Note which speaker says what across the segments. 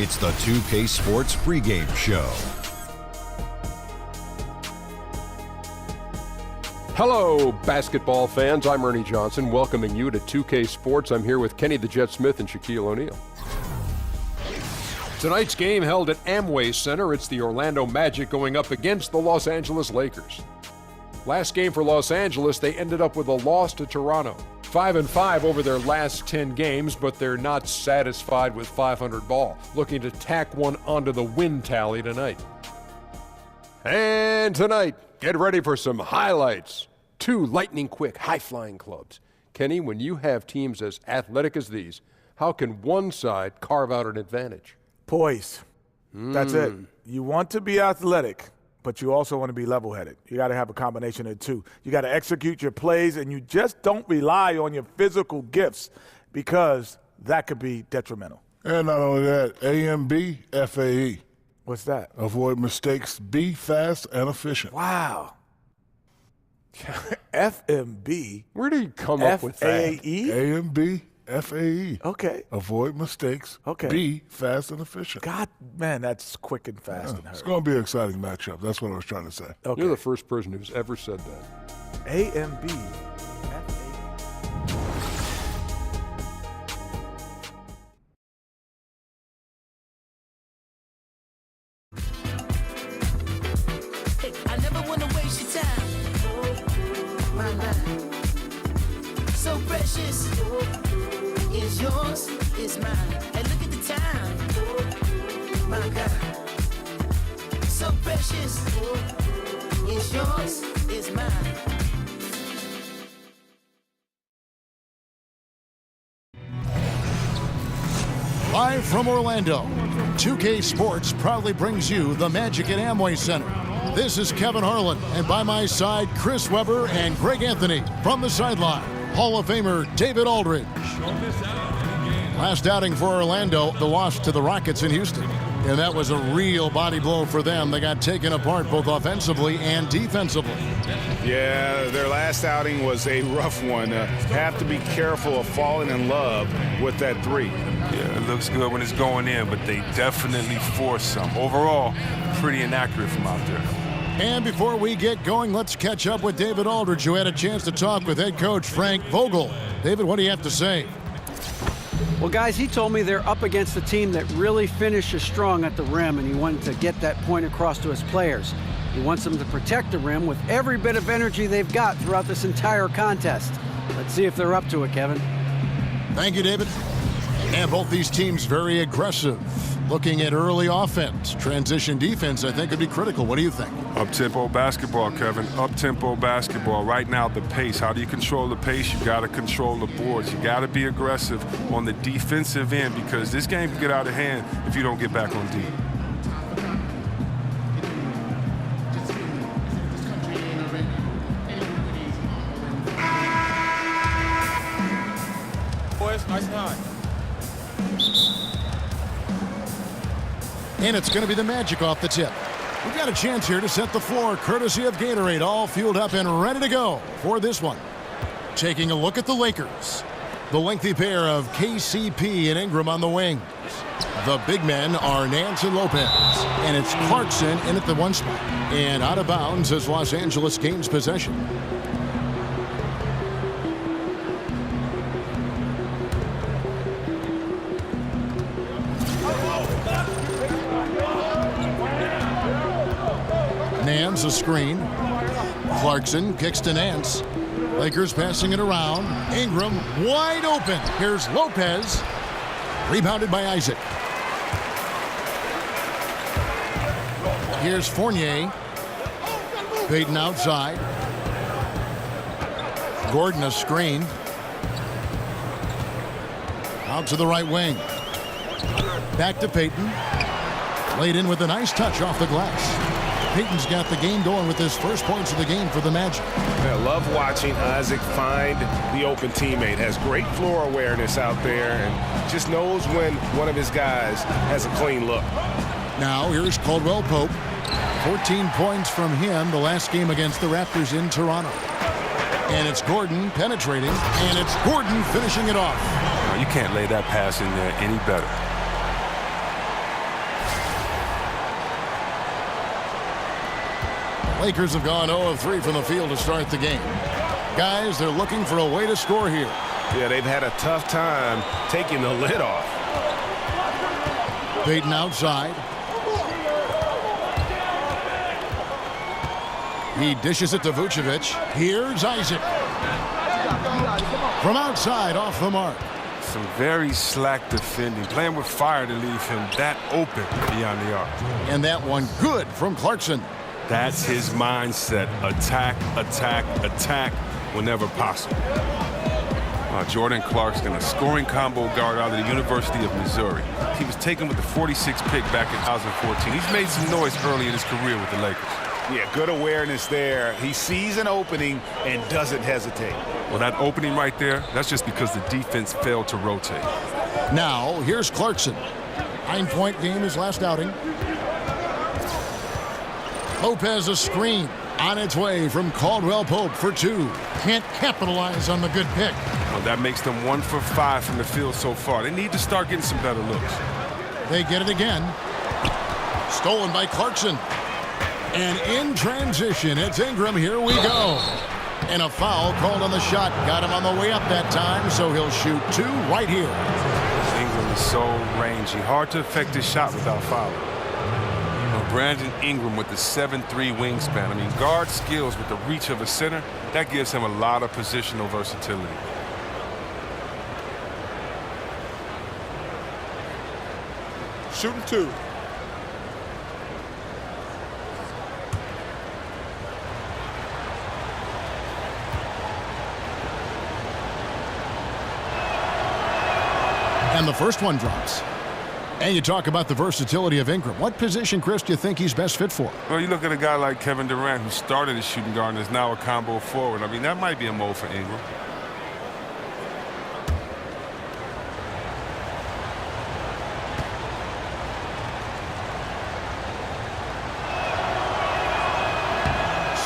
Speaker 1: It's the 2K Sports pregame show.
Speaker 2: Hello, basketball fans. I'm Ernie Johnson, welcoming you to 2K Sports. I'm here with Kenny the Jet Smith and Shaquille O'Neal. Tonight's game held at Amway Center. It's the Orlando Magic going up against the Los Angeles Lakers. Last game for Los Angeles, they ended up with a loss to Toronto. 5-5 over their last 10 games, but they're not satisfied with 500 ball. Looking to tack one onto the win tally tonight. And tonight, get ready for some highlights. 2 lightning-quick, high-flying clubs. Kenny, when you have teams as athletic as these, how can one side carve out an advantage?
Speaker 3: Poise. That's it. You want to be athletic, but you also want to be level-headed. You got to have a combination of the two. You got to execute your plays, and you just don't rely on your physical gifts because that could be detrimental.
Speaker 4: And not only that, A&B, FAE.
Speaker 3: What's that?
Speaker 4: Avoid mistakes, be fast and efficient.
Speaker 3: Wow. FMB.
Speaker 2: Where do you come up with that?
Speaker 3: FAE?
Speaker 4: A&B, FAE.
Speaker 3: Okay.
Speaker 4: Avoid mistakes,
Speaker 3: Okay.
Speaker 4: be fast and efficient.
Speaker 3: God, man, that's quick and fast and
Speaker 4: It's
Speaker 3: hurry.
Speaker 4: going to be an exciting matchup. That's what I was trying to say.
Speaker 3: Okay.
Speaker 2: You're the first person who's ever said that.
Speaker 3: AMB.
Speaker 5: I never wanna waste your time. My life, so precious, is yours, is mine. Hey, look at the time. My God, so precious, is yours, is mine.
Speaker 6: Live from Orlando, 2K Sports proudly brings you the Magic at Amway Center. This is Kevin Harlan, and by my side, Chris Webber and Greg Anthony. From the sideline, Hall of Famer David Aldridge. Last outing for Orlando, the loss to the Rockets in Houston. And that was a real body blow for them. They got taken apart both offensively and defensively.
Speaker 7: Yeah, their last outing was a rough one. Have to be careful of falling in love with that three.
Speaker 8: Yeah, it looks good when it's going in, but they definitely forced some. Overall, pretty inaccurate from out there.
Speaker 6: And before we get going, let's catch up with David Aldridge, who had a chance to talk with head coach Frank Vogel. David, what do you have to say?
Speaker 9: Well, guys, he told me they're up against a team that really finishes strong at the rim, and he wanted to get that point across to his players. He wants them to protect the rim with every bit of energy they've got throughout this entire contest. Let's see if they're up to it, Kevin.
Speaker 6: Thank you, David. And both these teams very aggressive. Looking at early offense. Transition defense, I think, would be critical. What do you think?
Speaker 8: Up-tempo basketball, Kevin. Up-tempo basketball. Right now, the pace. How do you control the pace? You got to control the boards. You got to be aggressive on the defensive end because this game can get out of hand if you don't get back on D.
Speaker 7: Boys, nice and high.
Speaker 6: And it's going to be the Magic off the tip. We've got a chance here to set the floor, courtesy of Gatorade, all fueled up and ready to go for this one. Taking a look at the Lakers. The lengthy pair of KCP and Ingram on the wings. The big men are Nance and Lopez. And it's Clarkson in at the one spot. And out of bounds as Los Angeles gains possession. Nance a screen. Clarkson kicks to Nance. Lakers passing it around. Ingram wide open. Here's Lopez. Rebounded by Isaac. Here's Fournier. Payton outside. Gordon a screen. Out to the right wing. Back to Payton. Laid in with a nice touch off the glass. Payton's got the game going with his first points of the game for the Magic.
Speaker 7: I love watching Isaac find the open teammate. Has great floor awareness out there and just knows when one of his guys has a clean look.
Speaker 6: Now here's Caldwell Pope. 14 points from him the last game against the Raptors in Toronto. And it's Gordon penetrating, and it's Gordon finishing it off.
Speaker 8: You can't lay that pass in there any better.
Speaker 6: Lakers have gone 0 of 3 from the field to start the game. Guys, they're looking for a way to score here.
Speaker 7: Yeah, they've had a tough time taking the lid off.
Speaker 6: Payton outside. He dishes it to Vucevic. Here's Isaac. From outside, off the mark.
Speaker 8: Some very slack defending, playing with fire to leave him that open beyond the arc.
Speaker 6: And that one good from Clarkson.
Speaker 8: That's his mindset. Attack, attack, attack whenever possible. Jordan Clarkson, a scoring combo guard out of the University of Missouri. He was taken with the 46th pick back in 2014. He's made some noise early in his career with the Lakers.
Speaker 7: Yeah, good awareness there. He sees an opening and doesn't hesitate.
Speaker 8: Well, that opening right there, that's just because the defense failed to rotate.
Speaker 6: Now, here's Clarkson. 9-point game his last outing. Lopez a screen. On its way from Caldwell Pope for 2. Can't capitalize on the good pick.
Speaker 8: Well, that makes them 1 for 5 from the field so far. They need to start getting some better looks.
Speaker 6: They get it again. Stolen by Clarkson. And in transition, it's Ingram. Here we go. And a foul called on the shot. Got him on the way up that time, so he'll shoot 2 right here.
Speaker 8: Ingram is so rangy. Hard to affect his shot without fouling. Brandon Ingram with the 7'3" wingspan. I mean, guard skills with the reach of a center, that gives him a lot of positional versatility.
Speaker 3: Shooting 2.
Speaker 6: And the first one drops. And you talk about the versatility of Ingram. What position, Chris, do you think he's best fit for?
Speaker 8: Well, you look at a guy like Kevin Durant, who started as shooting guard and is now a combo forward. I mean, that might be a mold for Ingram.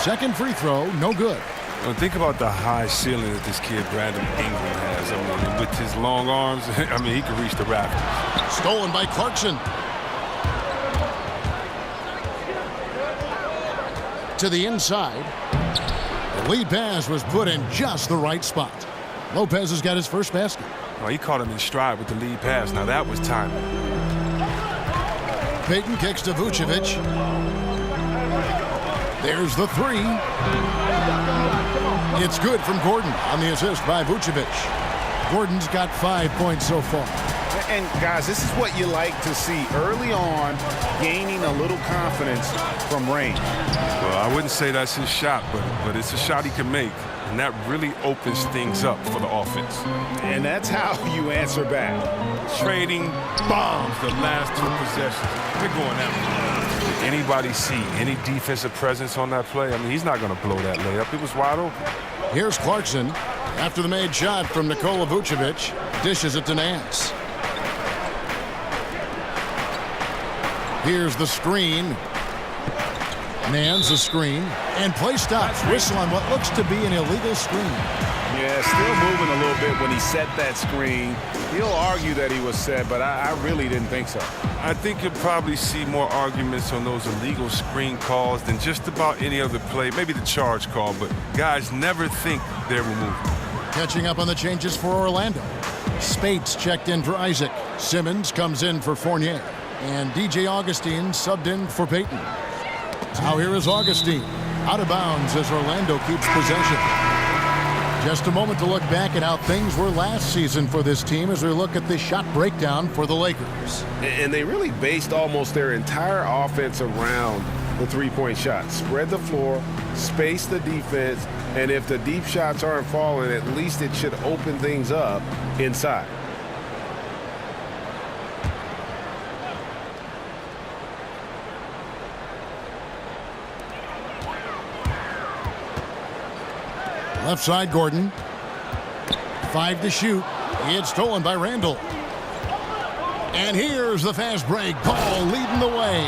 Speaker 6: Second free throw, no good.
Speaker 8: Well, think about the high ceiling that this kid, Brandon Ingram, has. I mean, with his long arms, I mean, he can reach the rafters.
Speaker 6: Stolen by Clarkson. To the inside. The lead pass was put in just the right spot. Lopez has got his first basket.
Speaker 8: Well, he caught him in stride with the lead pass. Now, that was timing.
Speaker 6: Payton kicks to Vucevic. There's the 3. It's good from Gordon on the assist by Vucevic. Gordon's got 5 points so far.
Speaker 7: And, guys, this is what you like to see early on, gaining a little confidence from range.
Speaker 8: Well, I wouldn't say that's his shot, but it's a shot he can make, and that really opens things up for the offense.
Speaker 7: And that's how you answer back.
Speaker 8: Trading bombs the last 2 possessions. They're going after him. Did anybody see any defensive presence on that play? I mean, he's not going to blow that layup. It was wide open.
Speaker 6: Here's Clarkson. After the made shot from Nikola Vucevic, dishes it to Nance. Here's the screen. Nance a screen. And play stops. Whistle on what looks to be an illegal screen.
Speaker 7: Yeah, still moving a little bit when he set that screen. He'll argue that he was set, but I really didn't think so.
Speaker 8: I think you'll probably see more arguments on those illegal screen calls than just about any other play. Maybe the charge call, but guys never think they're removed.
Speaker 6: Catching up on the changes for Orlando. Spates checked in for Isaac. Simmons comes in for Fournier. And DJ Augustine subbed in for Payton. Now here is Augustine. Out of bounds as Orlando keeps possession. Just a moment to look back at how things were last season for this team as we look at the shot breakdown for the Lakers.
Speaker 7: And they really based almost their entire offense around the three-point shot. Spread the floor, space the defense, and if the deep shots aren't falling, at least it should open things up inside.
Speaker 6: Left side, Gordon. 5 to shoot. It's stolen by Randall. And here's the fast break. Ball leading the way.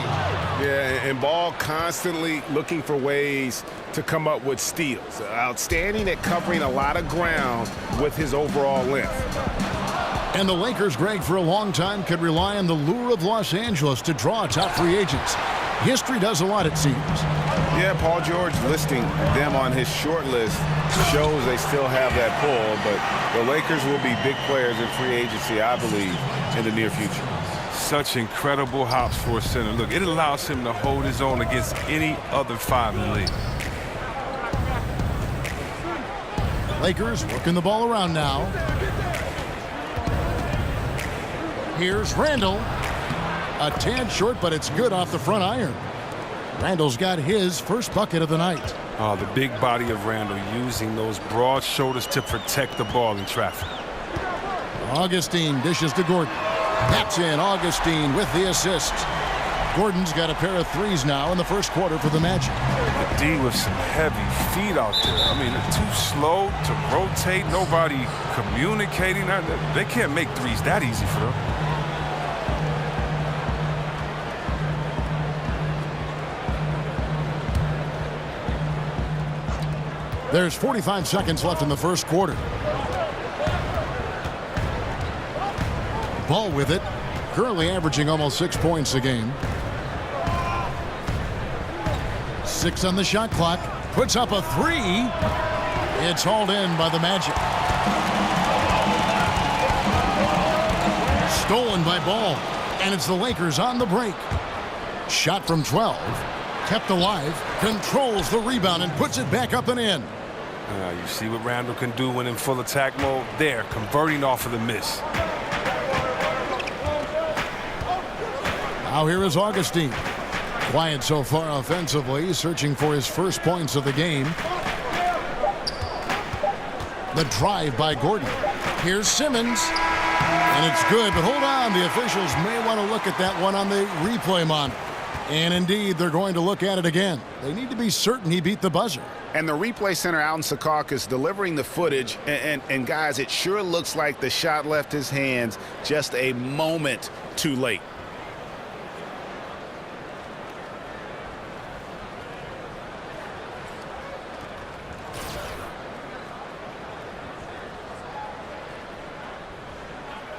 Speaker 7: Yeah, and Ball constantly looking for ways to come up with steals. Outstanding at covering a lot of ground with his overall length.
Speaker 6: And the Lakers, Greg, for a long time could rely on the lure of Los Angeles to draw top free agents. History does a lot, it seems.
Speaker 7: Yeah, Paul George listing them on his short list shows they still have that pull, but the Lakers will be big players in free agency, I believe, in the near future.
Speaker 8: Such incredible hops for a center. Look, it allows him to hold his own against any other 5 in the league.
Speaker 6: Lakers working the ball around now. Here's Randall. A tad short, but it's good off the front iron. Randall's got his first bucket of the night.
Speaker 8: Oh, the big body of Randall using those broad shoulders to protect the ball in traffic.
Speaker 6: Augustine dishes to Gordon. That's in. Augustine with the assist. Gordon's got a pair of threes now in the first quarter for the Magic.
Speaker 8: The D with some heavy feet out there. I mean, they're too slow to rotate. Nobody communicating. They can't make threes that easy for them.
Speaker 6: There's 45 seconds left in the first quarter. Ball with it. Currently averaging almost 6 points a game. 6 on the shot clock. Puts up a 3. It's hauled in by the Magic. Stolen by Ball. And it's the Lakers on the break. Shot from 12. Kept alive. Controls the rebound and puts it back up and in.
Speaker 8: You see what Randall can do when in full attack mode? There, converting off of the miss.
Speaker 6: Now here is Augustine. Quiet so far offensively, searching for his first points of the game. The drive by Gordon. Here's Simmons. And it's good, but hold on. The officials may want to look at that one on the replay monitor. And indeed, they're going to look at it again. They need to be certain he beat the buzzer.
Speaker 7: And the replay center out in Secaucus delivering the footage. And guys, it sure looks like the shot left his hands just a moment too late.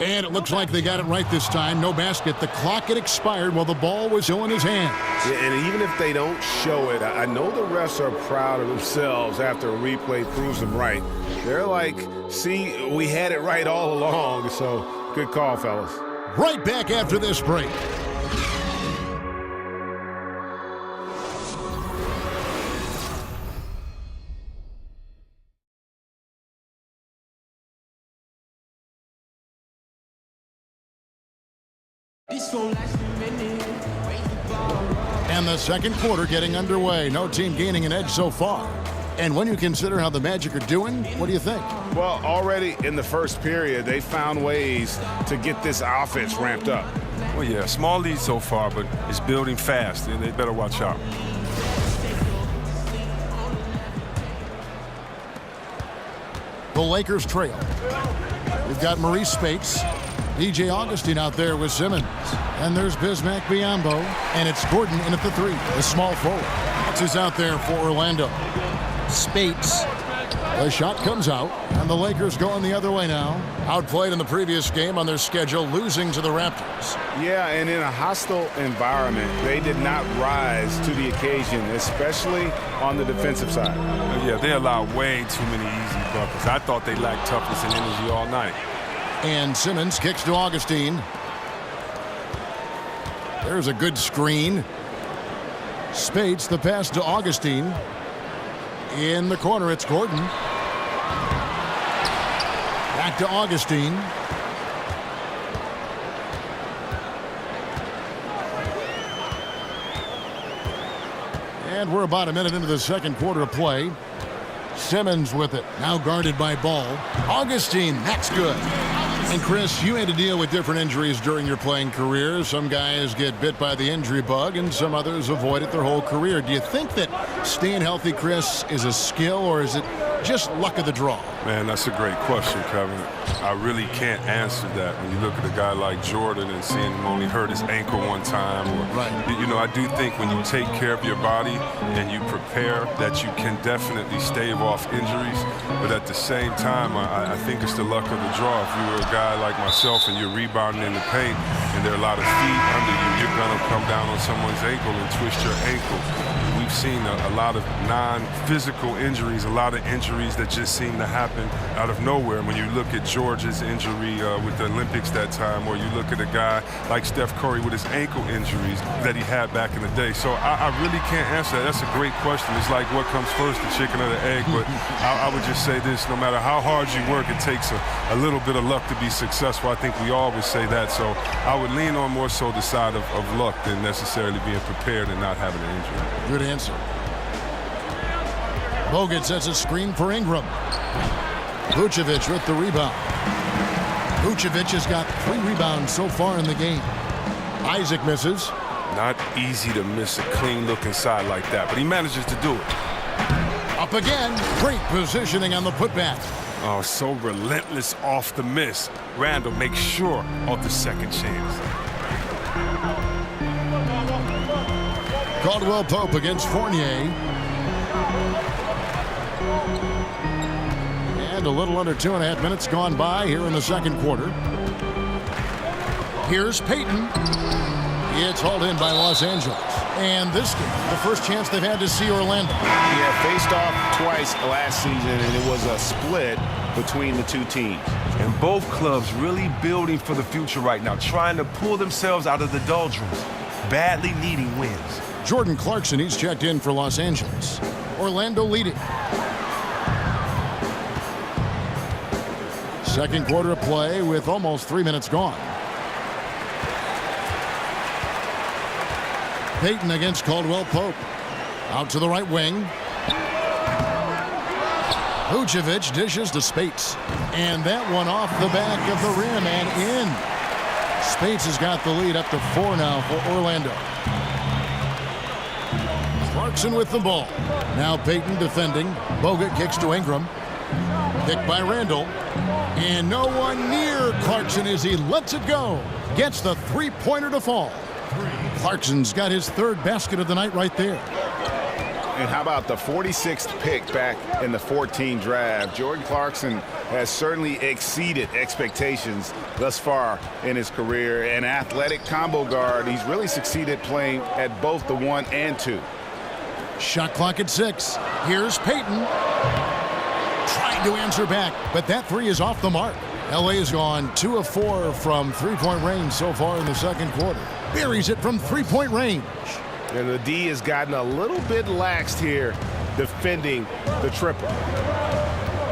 Speaker 6: And it looks like they got it right this time. No basket. The clock had expired while the ball was still in his hands.
Speaker 7: Yeah, and even if they don't show it, I know the refs are proud of themselves after a replay proves them right. They're like, see, we had it right all along. So good call, fellas.
Speaker 6: Right back after this break. And the second quarter getting underway. No team gaining an edge so far. And when you consider how the Magic are doing, what do you think?
Speaker 7: Well, already in the first period, they found ways to get this offense ramped up.
Speaker 8: Well, yeah, small lead so far, but it's building fast. They better watch out.
Speaker 6: The Lakers trail. We've got Maurice Spates. DJ Augustine out there with Simmons. And there's Bismack Biyombo. And it's Gordon in at the 3, the small forward. That's who's out there for Orlando. Spates. The shot comes out, and the Lakers going the other way now. Outplayed in the previous game on their schedule, losing to the Raptors.
Speaker 7: Yeah, and in a hostile environment, they did not rise to the occasion, especially on the defensive side.
Speaker 8: Yeah, they allowed way too many easy buckets. I thought they lacked toughness and energy all night.
Speaker 6: And Simmons kicks to Augustine. There's a good screen. Spates, the pass to Augustine. In the corner, it's Gordon. Back to Augustine. And we're about a minute into the second quarter of play. Simmons with it. Now guarded by Ball. Augustine, that's good. And Chris, you had to deal with different injuries during your playing career. Some guys get bit by the injury bug and some others avoid it their whole career. Do you think that staying healthy, Chris, is a skill, or is it just luck of the draw?
Speaker 8: Man, that's a great question, Kevin. I really can't answer that when you look at a guy like Jordan and seeing him only hurt his ankle one time. Or, you know, I do think when you take care of your body and you prepare that you can definitely stave off injuries. But at the same time, I think it's the luck of the draw. If you were a guy like myself and you're rebounding in the paint and there are a lot of feet under you, you're going to come down on someone's ankle and twist your ankle. We've seen a lot of non-physical injuries, a lot of injuries that just seem to happen out of nowhere. When you look at George's injury with the Olympics that time, or you look at a guy like Steph Curry with his ankle injuries that he had back in the day. So I really can't answer that. That's a great question. It's like what comes first, the chicken or the egg? But I would just say this, no matter how hard you work, it takes a little bit of luck to be successful. I think we all would say that. So I would lean on more so the side of luck than necessarily being prepared and not having an injury.
Speaker 6: Good answer. Bogut sets a screen for Ingram. Vucevic with the rebound. Vucevic has got 3 rebounds so far in the game. Isaac misses.
Speaker 8: Not easy to miss a clean look inside like that, but he manages to do it.
Speaker 6: Up again. Great positioning on the putback.
Speaker 8: Oh, so relentless off the miss. Randall makes sure of the second chance.
Speaker 6: Caldwell Pope against Fournier. And a little under 2.5 minutes gone by here in the second quarter. Here's Payton. It's hauled in by Los Angeles. And this game, the first chance they've had to see Orlando.
Speaker 7: Yeah, faced off twice last season, and it was a split between the two teams.
Speaker 10: And both clubs really building for the future right now, trying to pull themselves out of the doldrums, badly needing wins.
Speaker 6: Jordan Clarkson, he's checked in for Los Angeles. Orlando leading. Second quarter of play with almost 3 minutes gone. Payton against Caldwell Pope. Out to the right wing. Vucevic dishes to Spates. And that one off the back of the rim and in. Spates has got the lead up to 4 now for Orlando. Clarkson with the ball. Now Payton defending. Bogut kicks to Ingram. Picked by Randall. And no one near Clarkson as he lets it go. Gets the three-pointer to fall. Clarkson's got his 3rd basket of the night right there.
Speaker 7: And how about the 46th pick back in the 14 draft? Jordan Clarkson has certainly exceeded expectations thus far in his career. An athletic combo guard. He's really succeeded playing at both the 1 and 2.
Speaker 6: Shot clock at 6. Here's Payton. Trying to answer back, but that 3 is off the mark. LA has gone 2 of 4 from three-point range so far in the second quarter. Buries it from three-point range.
Speaker 7: And the D has gotten a little bit laxed here defending the triple.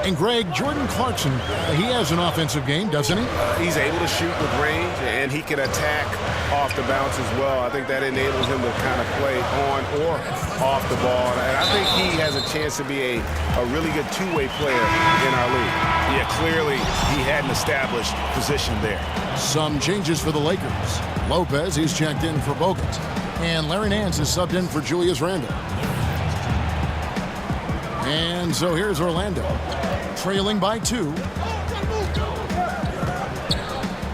Speaker 6: And Greg, Jordan Clarkson, he has an offensive game, doesn't he?
Speaker 7: He's able to shoot with range, and he can attack off the bounce as well. I think that enables him to kind of play on or off the ball. And I think he has a chance to be a really good two-way player in our league. Yeah, clearly he had an established position there.
Speaker 6: Some changes for the Lakers. Lopez, he's checked in for Bogut. And Larry Nance is subbed in for Julius Randle. And so here's Orlando, trailing by 2.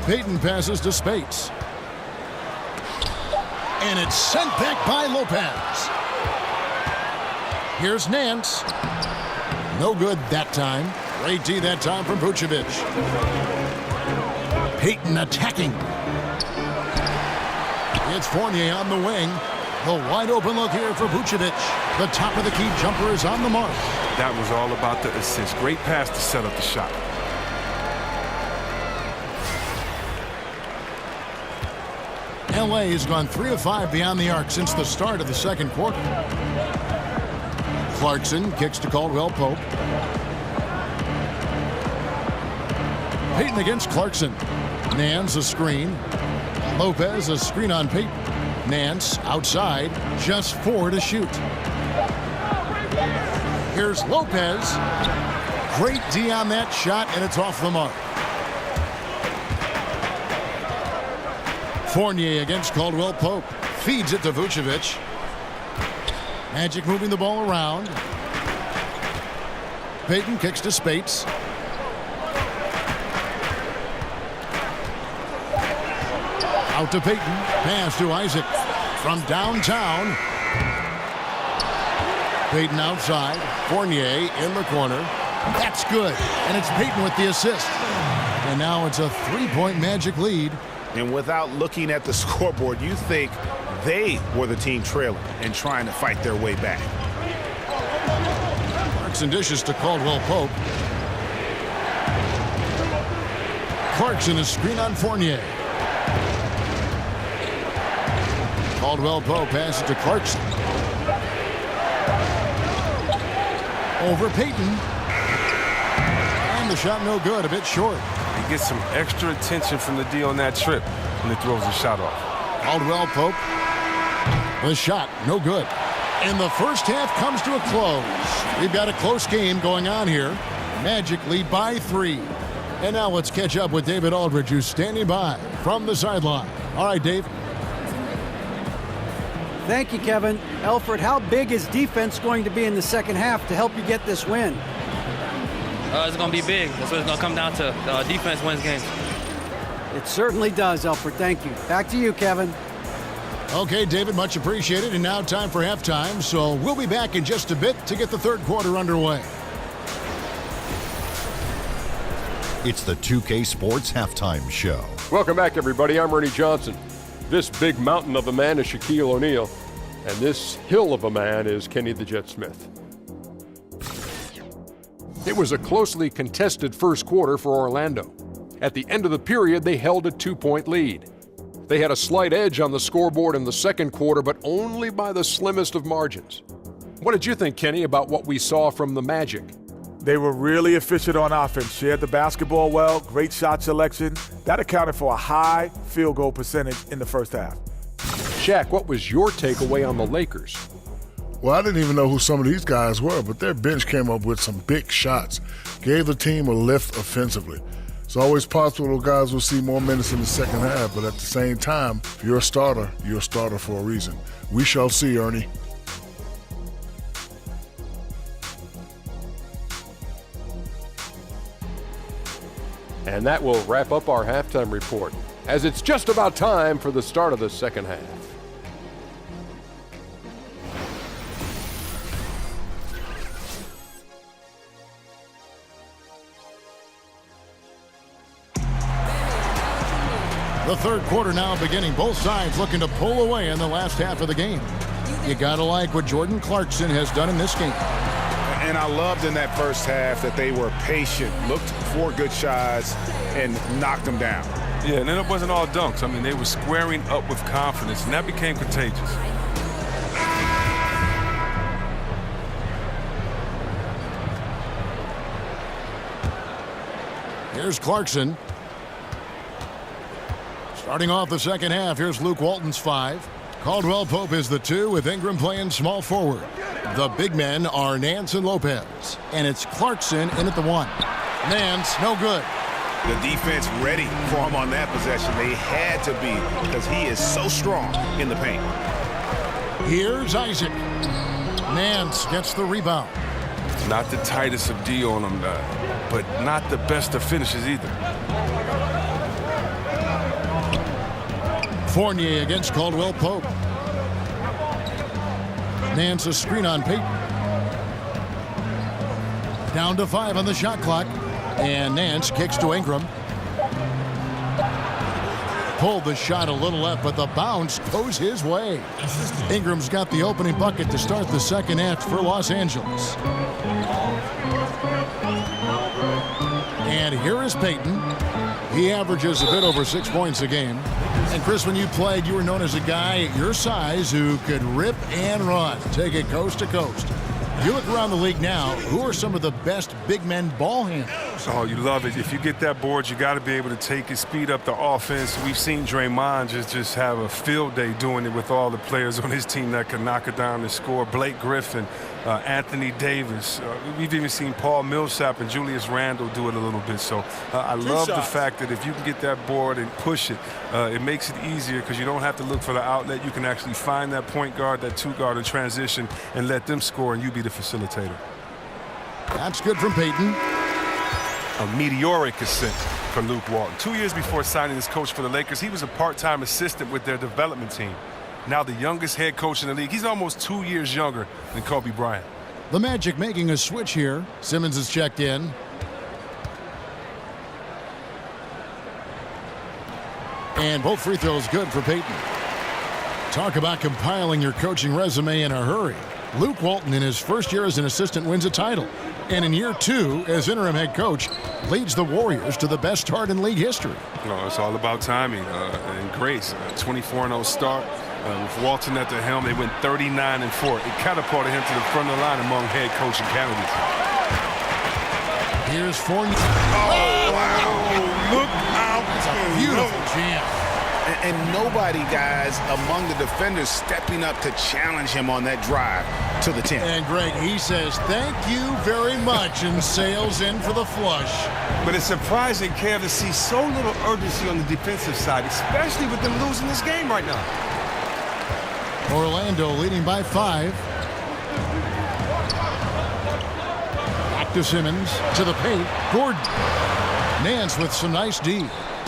Speaker 6: Payton passes to Spates. And it's sent back by Lopez. Here's Nance. No good that time. Great D that time from Vucevic. Payton attacking. It's Fournier on the wing. The wide open look here for Vucevic. The top of the key jumper is on the mark.
Speaker 8: That was all about the assist. Great pass to set up the shot.
Speaker 6: LA has gone 3 of 5 beyond the arc since the start of the second quarter. Clarkson kicks to Caldwell Pope. Payton against Clarkson. Nance a screen. Lopez a screen on Payton. Nance outside, just 4 to shoot. Here's Lopez. Great D on that shot, and it's off the mark. Fournier against Caldwell Pope. Feeds it to Vucevic. Magic moving the ball around. Payton kicks to Spates. Out to Payton. Pass to Isaac. From downtown. Payton outside. Fournier in the corner. That's good. And it's Payton with the assist. And now it's a 3-point Magic lead.
Speaker 11: And without looking at the scoreboard, you think they were the team trailing and trying to fight their way back.
Speaker 6: Clarkson dishes to Caldwell Pope. Clarkson is screen on Fournier. Caldwell Pope passes to Clarkson. Over Payton. And the shot no good, a bit short.
Speaker 8: He gets some extra attention from the D on that trip when he throws the shot off.
Speaker 6: Caldwell Pope. The shot no good. And the first half comes to a close. We've got a close game going on here. Magic lead by 3. And now let's catch up with David Aldridge, who's standing by from the sideline. All right, Dave.
Speaker 9: Thank you, Kevin. Alfred, how big is defense going to be in the second half to help you get this win?
Speaker 12: It's going to be big. That's what it's going to come down to. Defense wins games.
Speaker 9: It certainly does, Alfred. Thank you. Back to you, Kevin.
Speaker 6: Okay, David, much appreciated. And now time for halftime. So we'll be back in just a bit to get the third quarter underway.
Speaker 1: It's the 2K Sports Halftime Show.
Speaker 2: Welcome back, everybody. I'm Ernie Johnson. This big mountain of a man is Shaquille O'Neal, and this hill of a man is Kenny the Jet Smith. It was a closely contested first quarter for Orlando. At the end of the period, they held a 2-point lead. They had a slight edge on the scoreboard in the second quarter, but only by the slimmest of margins. What did you think, Kenny, about what we saw from the Magic?
Speaker 3: They were really efficient on offense, shared the basketball well, great shot selection. That accounted for a high field goal percentage in the first half.
Speaker 2: Shaq, what was your takeaway on the Lakers?
Speaker 4: Well, I didn't even know who some of these guys were, but their bench came up with some big shots, gave the team a lift offensively. It's always possible those guys will see more minutes in the second half, but at the same time, if you're a starter for a reason. We shall see, Ernie.
Speaker 2: And that will wrap up our halftime report, as it's just about time for the start of the second half.
Speaker 6: The third quarter now beginning. Both sides looking to pull away in the last half of the game. You gotta like what Jordan Clarkson has done in this game.
Speaker 11: And I loved in that first half that they were patient, looked for good shots, and knocked them down.
Speaker 8: Yeah, and then it wasn't all dunks. I mean, they were squaring up with confidence, and that became contagious.
Speaker 6: Here's Clarkson. Starting off the second half, here's Luke Walton's 5. Caldwell Pope is the 2 with Ingram playing small forward. The big men are Nance and Lopez. And it's Clarkson in at the 1. Nance, no good.
Speaker 11: The defense ready for him on that possession. They had to be because he is so strong in the paint.
Speaker 6: Here's Isaac. Nance gets the rebound.
Speaker 8: Not the tightest of D on him, but not the best of finishes either.
Speaker 6: Fournier against Caldwell Pope. Nance a screen on Payton. Down to 5 on the shot clock. And Nance kicks to Ingram. Pulled the shot a little left, but the bounce goes his way. Ingram's got the opening bucket to start the second half for Los Angeles. And here is Payton. He averages a bit over 6 points a game. And Chris, when you played, you were known as a guy at your size who could rip and run, take it coast to coast. You look around the league now, who are some of the best big men ball handlers?
Speaker 8: Oh, you love it. If you get that board, you got to be able to take it, speed up the offense. We've seen Draymond just have a field day doing it with all the players on his team that can knock it down and score. Blake Griffin, Anthony Davis. We've even seen Paul Millsap and Julius Randle do it a little bit. So I love the fact that if you can get that board and push it, it makes it easier because you don't have to look for the outlet. You can actually find that point guard, that 2 guard in transition and let them score, and you be the facilitator.
Speaker 6: That's good from Payton.
Speaker 8: A meteoric ascent for Luke Walton. 2 years before signing as coach for the Lakers, he was a part-time assistant with their development team. Now the youngest head coach in the league. He's almost 2 years younger than Kobe Bryant.
Speaker 6: The Magic making a switch here. Simmons is checked in. And both free throws good for Payton. Talk about compiling your coaching resume in a hurry. Luke Walton in his first year as an assistant wins a title. And in year 2 as interim head coach leads the Warriors to the best start in league history.
Speaker 8: No, it's all about timing and grace. 24-0 start. With Walton at the helm, they went 39-4. It catapulted him to the front of the line among head coaching candidates.
Speaker 6: Here's Fournier.
Speaker 11: Oh, wow. Look out.
Speaker 6: That's a beautiful jam.
Speaker 11: And nobody, guys, among the defenders stepping up to challenge him on that drive to the 10.
Speaker 6: And Greg, he says, thank you very much, and sails in for the flush.
Speaker 10: But it's surprising, Kev, to see so little urgency on the defensive side, especially with them losing this game right now.
Speaker 6: Orlando leading by 5. Back to Simmons, to the paint. Gordon. Nance with some nice D.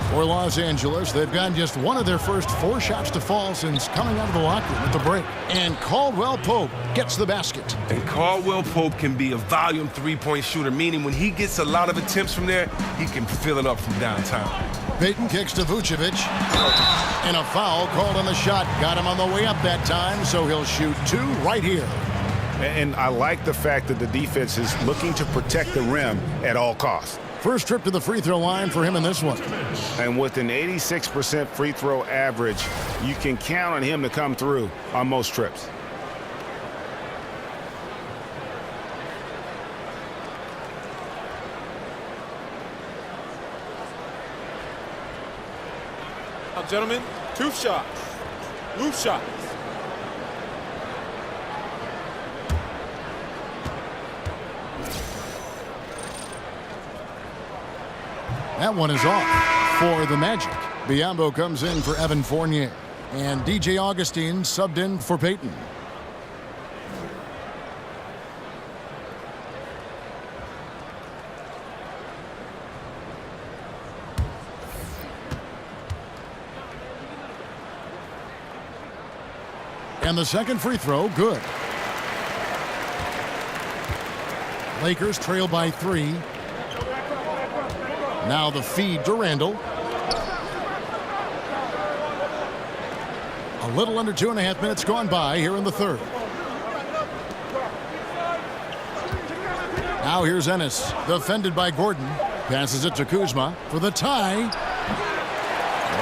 Speaker 6: For Los Angeles, they've gotten just one of their first 4 shots to fall since coming out of the locker room at the break. And Caldwell Pope gets the basket.
Speaker 10: And Caldwell Pope can be a volume three-point shooter, meaning when he gets a lot of attempts from there, he can fill it up from downtown.
Speaker 6: Payton kicks to Vucevic. And a foul called on the shot. Got him on the way up that time, so he'll shoot 2 right here.
Speaker 11: And I like the fact that the defense is looking to protect the rim at all costs.
Speaker 6: First trip to the free throw line for him in this one.
Speaker 11: And with an 86% free throw average, you can count on him to come through on most trips.
Speaker 13: Now, gentlemen, 2 shots. Loose shots.
Speaker 6: That one is off for the Magic. Biyombo comes in for Evan Fournier. And DJ Augustine subbed in for Payton. And the second free throw, good. Lakers trail by 3. Now the feed to Randall. A little under 2.5 minutes gone by here in the third. Now here's Ennis, defended by Gordon. Passes it to Kuzma for the tie.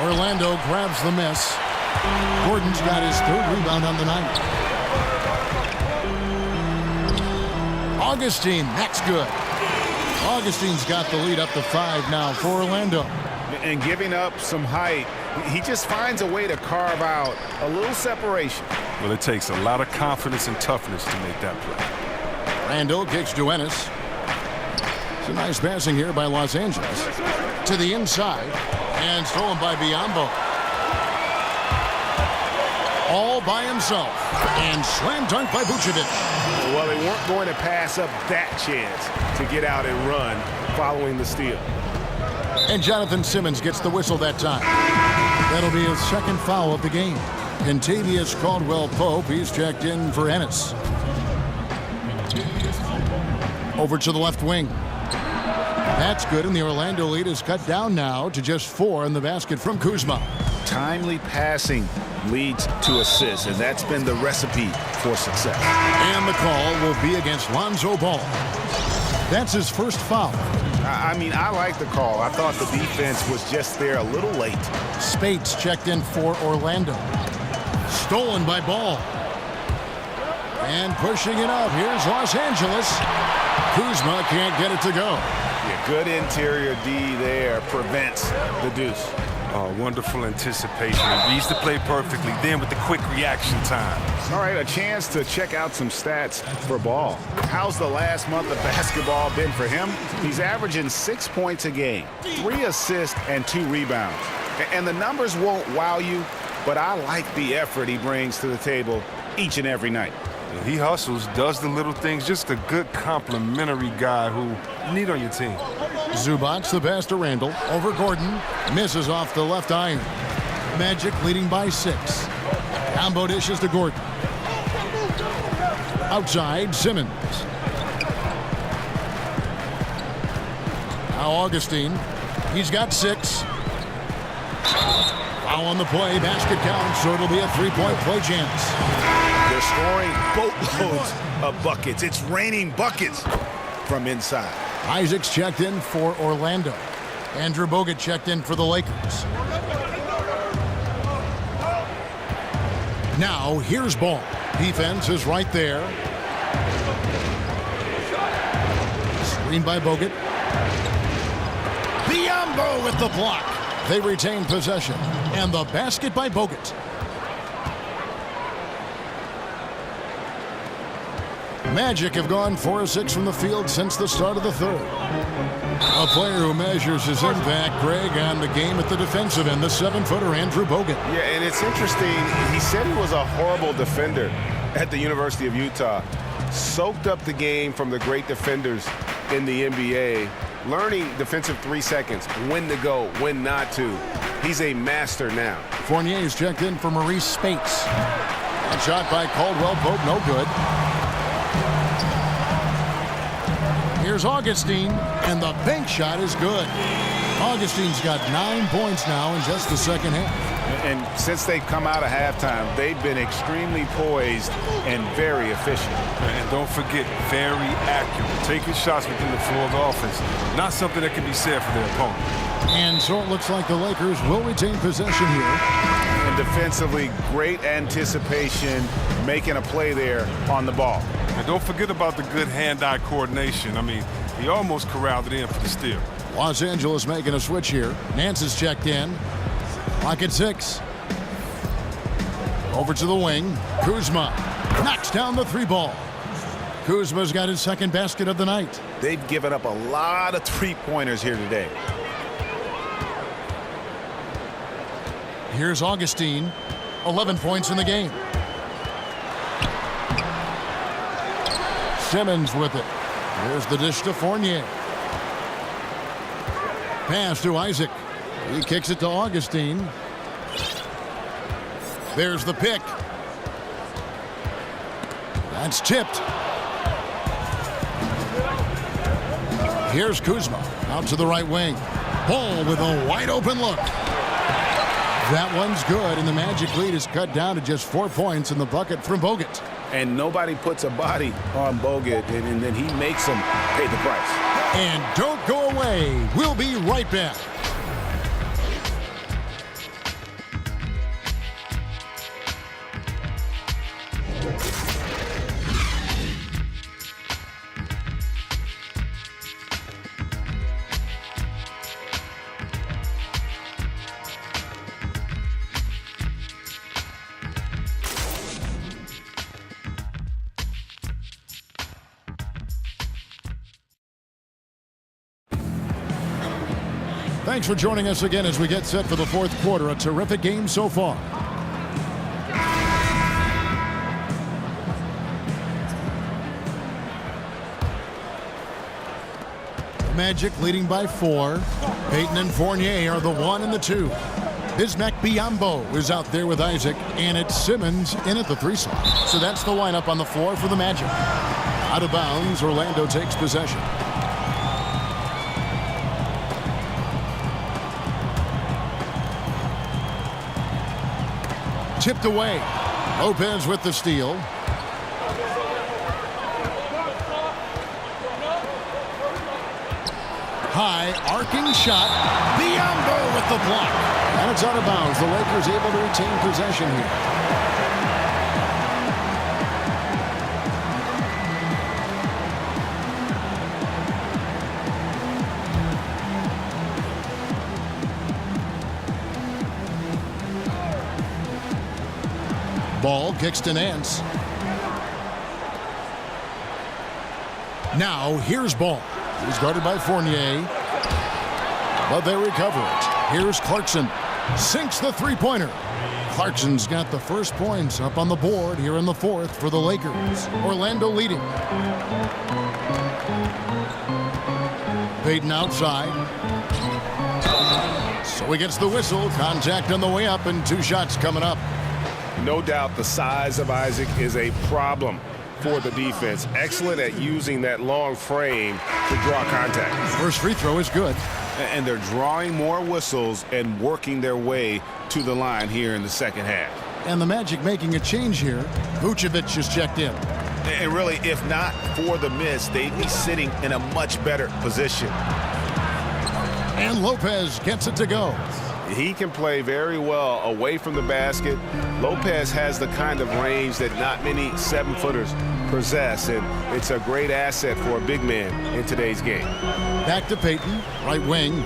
Speaker 6: Orlando grabs the miss. Gordon's got his 3rd rebound on the night. Augustine, that's good. Augustine's got the lead up to 5 now for Orlando.
Speaker 11: And giving up some height, he just finds a way to carve out a little separation.
Speaker 8: Well, it takes a lot of confidence and toughness to make that play.
Speaker 6: Randall kicks to Ennis. It's a nice passing here by Los Angeles. To the inside, and stolen by Biyombo. All by himself, and slam dunk by Vucevic.
Speaker 11: Well, they weren't going to pass up that chance to get out and run following the steal.
Speaker 6: And Jonathan Simmons gets the whistle that time. That'll be his 2nd foul of the game. Kentavious Caldwell-Pope, he's checked in for Ennis. Over to the left wing. That's good, and the Orlando lead is cut down now to just 4 in the basket from Kuzma.
Speaker 11: Timely passing leads to assists, and that's been the recipe for success.
Speaker 6: And the call will be against Lonzo Ball. That's his first foul.
Speaker 11: I mean, I like the call. I thought the defense was just there a little late.
Speaker 6: Spates checked in for Orlando. Stolen by Ball. And pushing it up. Here's Los Angeles. Kuzma can't get it to go.
Speaker 11: Yeah, good interior D there prevents the deuce.
Speaker 8: Oh, wonderful anticipation. He reads the play perfectly, then with the quick reaction time.
Speaker 11: All right, a chance to check out some stats for Ball. How's the last month of basketball been for him? He's averaging 6 points a game, 3 assists, and 2 rebounds. And the numbers won't wow you, but I like the effort he brings to the table each and every night.
Speaker 8: He hustles, does the little things, just a good complimentary guy who you need on your team.
Speaker 6: Zubac's the pass to Randall. Over Gordon. Misses off the left iron. Magic leading by 6. Combo dishes to Gordon. Outside, Simmons. Now Augustine. He's got 6. Foul on the play. Basket counts, so it'll be a 3-point play chance.
Speaker 11: They're scoring boatloads of buckets. It's raining buckets from inside.
Speaker 6: Isaac's checked in for Orlando. Andrew Bogut checked in for the Lakers. Now, here's Ball. Defense is right there. Screen by Bogut. Biyombo with the block. They retain possession. And the basket by Bogut. Magic have gone 4 of 6 from the field since the start of the third. A player who measures his impact, Greg, on the game at the defensive end, the 7-footer Andrew Bogut.
Speaker 7: Yeah, and it's interesting. He said he was a horrible defender at the University of Utah. Soaked up the game from the great defenders in the NBA. Learning defensive 3 seconds, when to go, when not to. He's a master now.
Speaker 6: Fournier's checked in for Maurice Spates. And shot by Caldwell Pope, no good. Here's Augustine, and the bank shot is good. Augustine's got 9 points now in just the second half.
Speaker 11: And since they've come out of halftime, they've been extremely poised and very efficient.
Speaker 8: And don't forget, very accurate. Taking shots within the floor of the offense. Not something that can be said for their opponent.
Speaker 6: And so it looks like the Lakers will retain possession here.
Speaker 11: And defensively, great anticipation, making a play there on the ball.
Speaker 8: And don't forget about the good hand-eye coordination. I mean, he almost corralled it in for the steal.
Speaker 6: Los Angeles making a switch here. Nance is checked in. Clock at 6. Over to the wing. Kuzma knocks down the 3-ball. Kuzma's got his second basket of the night.
Speaker 11: They've given up a lot of 3-pointers here today.
Speaker 6: Here's Augustine. 11 points in the game. Simmons with it. Here's the dish to Fournier. Pass to Isaac. He kicks it to Augustine. There's the pick. That's tipped. Here's Kuzma out to the right wing. Ball with a wide open look. That one's good, and the Magic lead is cut down to just 4 points in the bucket from Bogut.
Speaker 11: And nobody puts a body on Bogut, and then he makes them pay the price.
Speaker 6: And don't go away. We'll be right back. Thanks for joining us again as we get set for the fourth quarter. A terrific game so far. Magic leading by 4. Payton and Fournier are the 1 and the 2. Bismack Biyombo is out there with Isaac, and it's Simmons in at the 3 slot. So that's the lineup on the floor for the Magic. Out of bounds, Orlando takes possession. Tipped away. Lopez with the steal. High arcing shot. Biyombo with the block. And it's out of bounds. The Lakers able to retain possession here. Ball kicks to Nance. Now here's Ball. He's guarded by Fournier. But they recover it. Here's Clarkson. Sinks the 3-pointer. Clarkson's got the first points up on the board here in the fourth for the Lakers. Orlando leading. Payton outside. So he gets the whistle. Contact on the way up and 2 shots coming up.
Speaker 7: No doubt the size of Isaac is a problem for the defense. Excellent at using that long frame to draw contact.
Speaker 6: First free throw is good.
Speaker 7: And they're drawing more whistles and working their way to the line here in the second half.
Speaker 6: And the Magic making a change here. Vucevic is checked in.
Speaker 11: And really, if not for the miss, they'd be sitting in a much better position.
Speaker 6: And Lopez gets it to go.
Speaker 7: He can play very well away from the basket. Lopez has the kind of range that not many 7-footers possess, and it's a great asset for a big man in today's game.
Speaker 6: Back to Payton, right wing.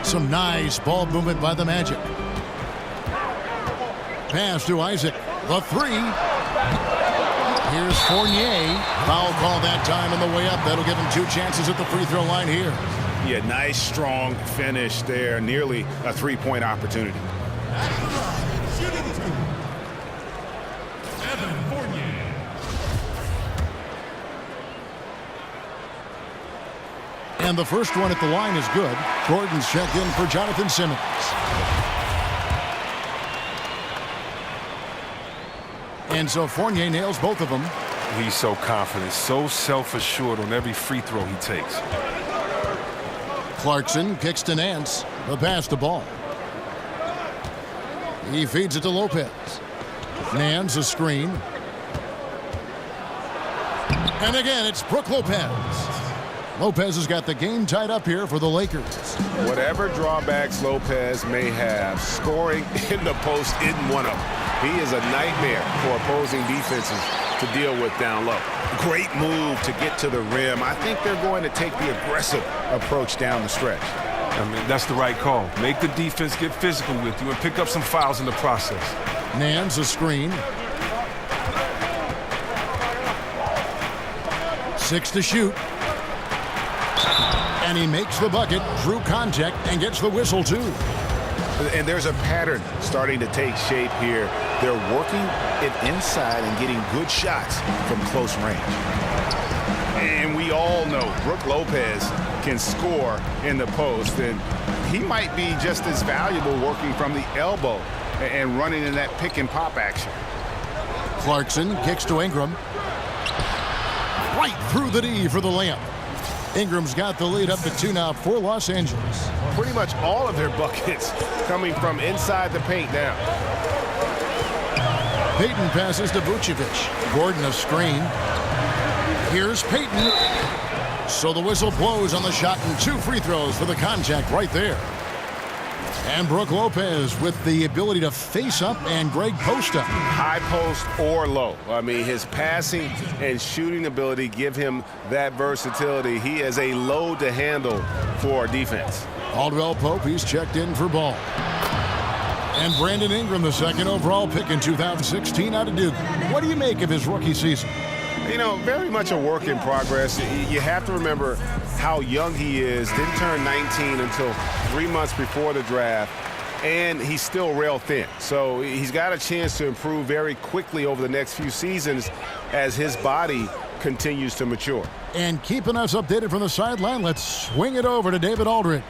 Speaker 6: Some nice ball movement by the Magic. Pass to Isaac. The 3. Here's Fournier. Foul call that time on the way up. That'll give him 2 chances at the free throw line here.
Speaker 11: Yeah, nice, strong finish there. Nearly a 3-point opportunity.
Speaker 6: And the first one at the line is good. Gordon's checked in for Jonathan Simmons. And so Fournier nails both of them.
Speaker 8: He's so confident, so self-assured on every free throw he takes.
Speaker 6: Clarkson kicks to Nance. The pass to Ball. He feeds it to Lopez. Nance a screen. And again, it's Brook Lopez. Lopez has got the game tied up here for the Lakers.
Speaker 7: Whatever drawbacks Lopez may have, scoring in the post isn't one of them. He is a nightmare for opposing defenses to deal with down low.
Speaker 11: Great move to get to the rim. I think they're going to take the aggressive approach down the stretch.
Speaker 8: I mean, that's the right call. Make the defense get physical with you and pick up some fouls in the process.
Speaker 6: Nance a screen. 6 to shoot. And he makes the bucket, drew contact, and gets the whistle, too.
Speaker 11: And there's a pattern starting to take shape here. They're working it inside and getting good shots from close range. And we all know Brook Lopez can score in the post, and he might be just as valuable working from the elbow and running in that pick and pop action.
Speaker 6: Clarkson kicks to Ingram. Right through the D for the layup. Ingram's got the lead up to 2 now for Los Angeles.
Speaker 7: Pretty much all of their buckets coming from inside the paint now.
Speaker 6: Payton passes to Vucevic. Gordon a screen. Here's Payton. So the whistle blows on the shot and 2 free throws for the contact right there. And Brook Lopez with the ability to face up and Greg post up.
Speaker 7: High post or low. I mean, his passing and shooting ability give him that versatility. He is a load to handle for defense.
Speaker 6: Aldwell Pope, he's checked in for Ball. And Brandon Ingram, the 2nd overall pick in 2016 out of Duke. What do you make of his rookie season?
Speaker 7: You know, very much a work in progress. You have to remember how young he is. Didn't turn 19 until 3 months before the draft, and he's still rail thin. So he's got a chance to improve very quickly over the next few seasons as his body continues to mature.
Speaker 6: And keeping us updated from the sideline, let's swing it over to David Aldridge.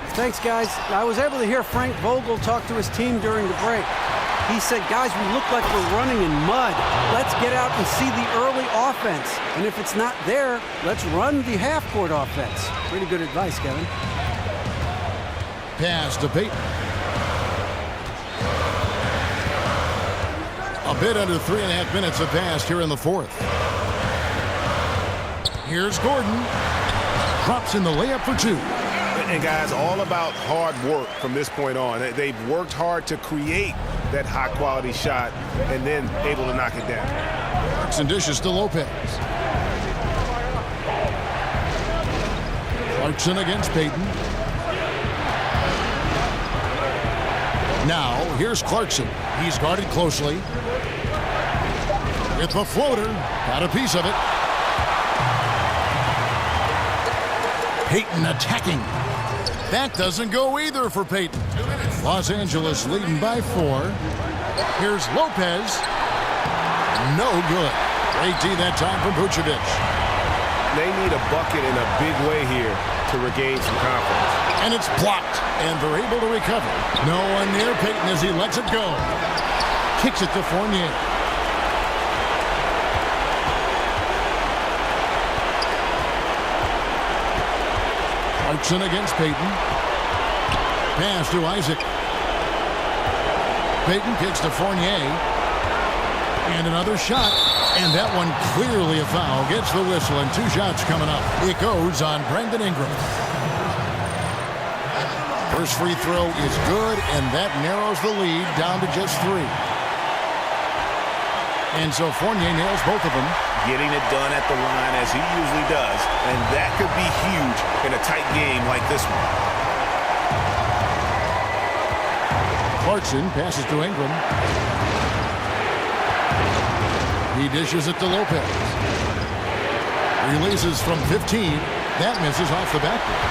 Speaker 9: Thanks, guys. I was able to hear Frank Vogel talk to his team during the break. He said, guys, we look like we're running in mud. Let's get out and see the early offense. And if it's not there, let's run the half-court offense. Pretty good advice, Kevin.
Speaker 6: Pass to Payton. A bit under 3.5 minutes have passed here in the fourth. Here's Gordon. Drops in the layup for 2.
Speaker 7: And guys, all about hard work from this point on. They've worked hard to create that high-quality shot and then able to knock it down.
Speaker 6: Clarkson dishes to Lopez. Clarkson against Payton. Now, here's Clarkson. He's guarded closely. With the floater. Got a piece of it. Payton attacking. That doesn't go either for Payton. Los Angeles leading by 4. Here's Lopez. No good. Great D that time from Vucevic.
Speaker 7: They need a bucket in a big way here to regain some confidence.
Speaker 6: And it's blocked, and they're able to recover. No one near Payton as he lets it go. Kicks it to Fournier. Clarkson against Payton. Pass to Isaac. Payton kicks to Fournier. And another shot. And that one clearly a foul. Gets the whistle, and 2 shots coming up. It goes on Brandon Ingram. First free throw is good, and that narrows the lead down to just 3. And so Fournier nails both of them.
Speaker 11: Getting it done at the line as he usually does. And that could be huge in a tight game like this one.
Speaker 6: Clarkson passes to Ingram. He dishes it to Lopez. Releases from 15. That misses off the backboard.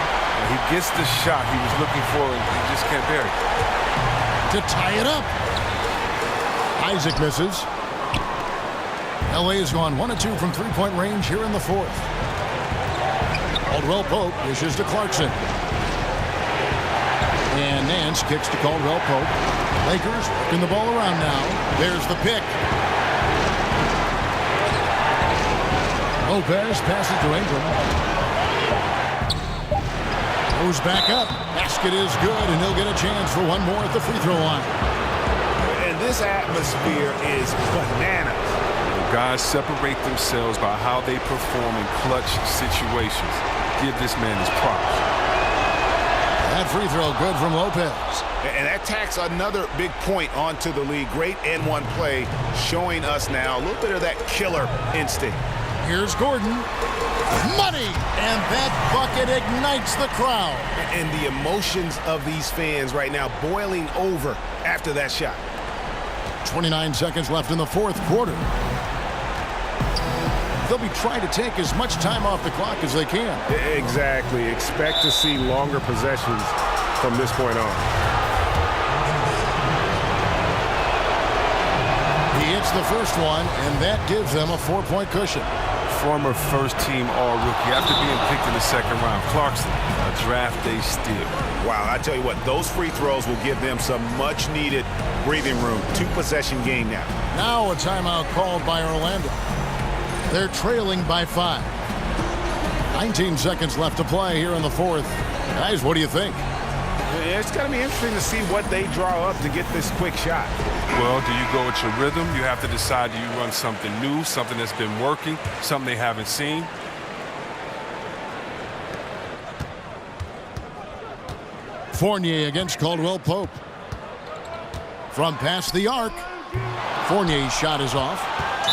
Speaker 8: He gets the shot he was looking for, and he just can't bury it.
Speaker 6: To tie it up. Isaac misses. LA has gone 1 of 2 from 3-point range here in the 4th. Caldwell Pope dishes to Clarkson. And Nance kicks to Caldwell Pope. Lakers working the ball around now. There's the pick. Lopez passes to Ingram. Goes back up. Basket is good, and he'll get a chance for one more at the free throw line.
Speaker 11: And this atmosphere is bananas.
Speaker 8: Guys separate themselves by how they perform in clutch situations. Give this man his props.
Speaker 6: That free throw good from Lopez.
Speaker 11: And that tacks another big point onto the league. Great N1 play showing us now a little bit of that killer instinct.
Speaker 6: Here's Gordon. Money! And that bucket ignites the crowd.
Speaker 11: And the emotions of these fans right now boiling over after that shot.
Speaker 6: 29 seconds left in the 4th quarter. They'll be trying to take as much time off the clock as they can.
Speaker 7: Exactly. Expect to see longer possessions from this point on.
Speaker 6: He hits the first one, and that gives them a 4-point cushion.
Speaker 8: Former first-team All-Rookie after being picked in the 2nd round. Clarkson, a draft day steal.
Speaker 11: Wow, I tell you what, those free throws will give them some much-needed breathing room. 2-possession game now.
Speaker 6: Now a timeout called by Orlando. They're trailing by 5. 19 seconds left to play here in the 4th. Guys, what do you think?
Speaker 11: It's going to be interesting to see what they draw up to get this quick shot.
Speaker 8: Well, do you go with your rhythm? You have to decide, do you run something new, something that's been working, something they haven't seen?
Speaker 6: Fournier against Caldwell Pope. From past the arc. Fournier's shot is off.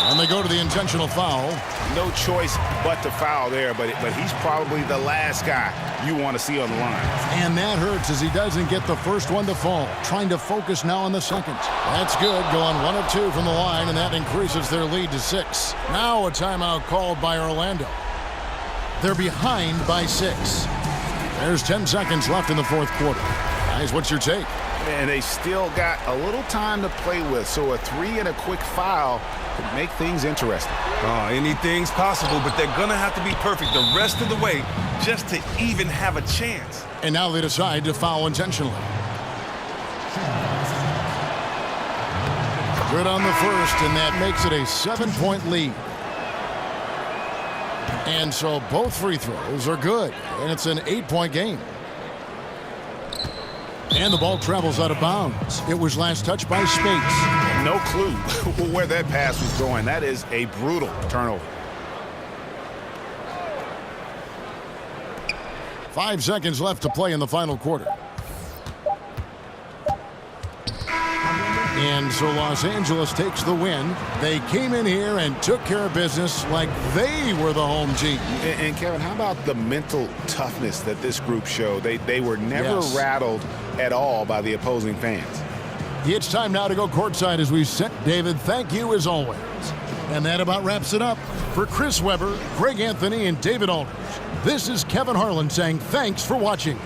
Speaker 6: And they go to the intentional foul.
Speaker 11: No choice but to foul there, but he's probably the last guy you want to see on the line.
Speaker 6: And that hurts as he doesn't get the first one to fall. Trying to focus now on the second. That's good, going 1 of 2 from the line, and that increases their lead to 6. Now a timeout called by Orlando. They're behind by 6. There's 10 seconds left in the 4th quarter. Guys, what's your take?
Speaker 11: And they still got a little time to play with, so a 3 and a quick foul could make things interesting.
Speaker 10: Anything's possible, but they're going to have to be perfect the rest of the way just to even have a chance.
Speaker 6: And now they decide to foul intentionally. Good on the first, and that makes it a 7-point lead. And so both free throws are good, and it's an 8-point game. And the ball travels out of bounds. It was last touched by Spates.
Speaker 11: No clue where that pass was going. That is a brutal turnover.
Speaker 6: 5 seconds left to play in the final quarter. And so Los Angeles takes the win. They came in here and took care of business like they were the home team.
Speaker 11: And Kevin, how about the mental toughness that this group showed? They were never rattled at all by the opposing fans.
Speaker 6: It's time now to go courtside as we set. David, thank you as always. And that about wraps it up. For Chris Webber, Greg Anthony, and David Aldridge, this is Kevin Harlan saying thanks for watching.